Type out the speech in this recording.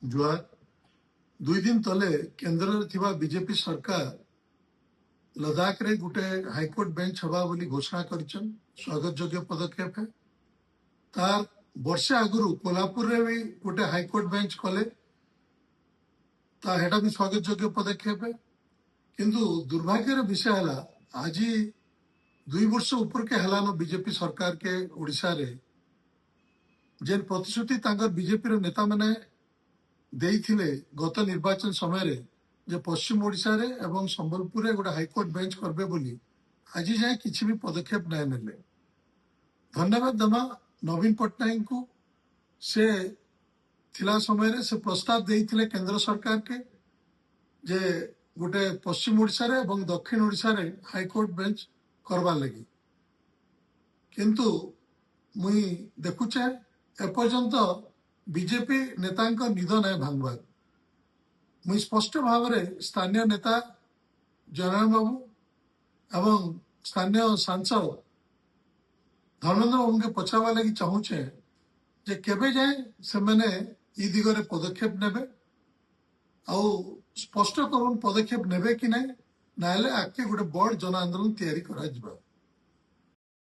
जुआर 2 दिन तले केंद्र थिबा बीजेपी सरकार लद्दाख रे गोटे हाईकोर्ट बेंच हवा बोली घोषणा करिछन। स्वागत योग्य पदक्षेप है। तार वर्षे आगुरु कोल्हापुर रे भी गोटे हाईकोर्ट बेंच कले, ता हेटा भी स्वागत योग्य पदक्षेप है। किंतु दुर्भाग्यर विषय है आज 2 वर्ष ऊपर के हलान बीजेपी सरकार के ओडिशा रे जेन प्रतिश्रुति तांकर बीजेपी रो नेता माने देइथिले गत निर्वाचन समय रे जे पश्चिम ओडिशा रे एवं संबलपुर रे गोटे हाईकोर्ट बेंच करबे बोली आज जाए किसी भी पदक्षेप नहीं नेले। धन्यवाद दमा नवीन पट्टनायक को। से थिला समय रे से प्रस्ताव देइथिले केंद्र सरकार के जे गोटे पश्चिम ओडिशा रे एवं दक्षिण ओडिशा रे हाईकोर्ट बेंच करवा लगी। किंतु मुई देखुचे एपर्यंत बीजेपी नेतांक निद नहीं भांगबार। मुई स्पष्ट भाव में स्थानीय नेता जनार्दन बाबू एवं स्थानीय सांसद धर्मेंद्र बाबू के पचारवा लगी चाहूचे जे केबे जाए से मैंने ई दिगरे पदक्षेप नेबे आउ स्पष्ट करून पदक्षेप नेबे कि नहीं, नाले आके गोटे बड़ जन आंदोलन तैयारी करा जिबा।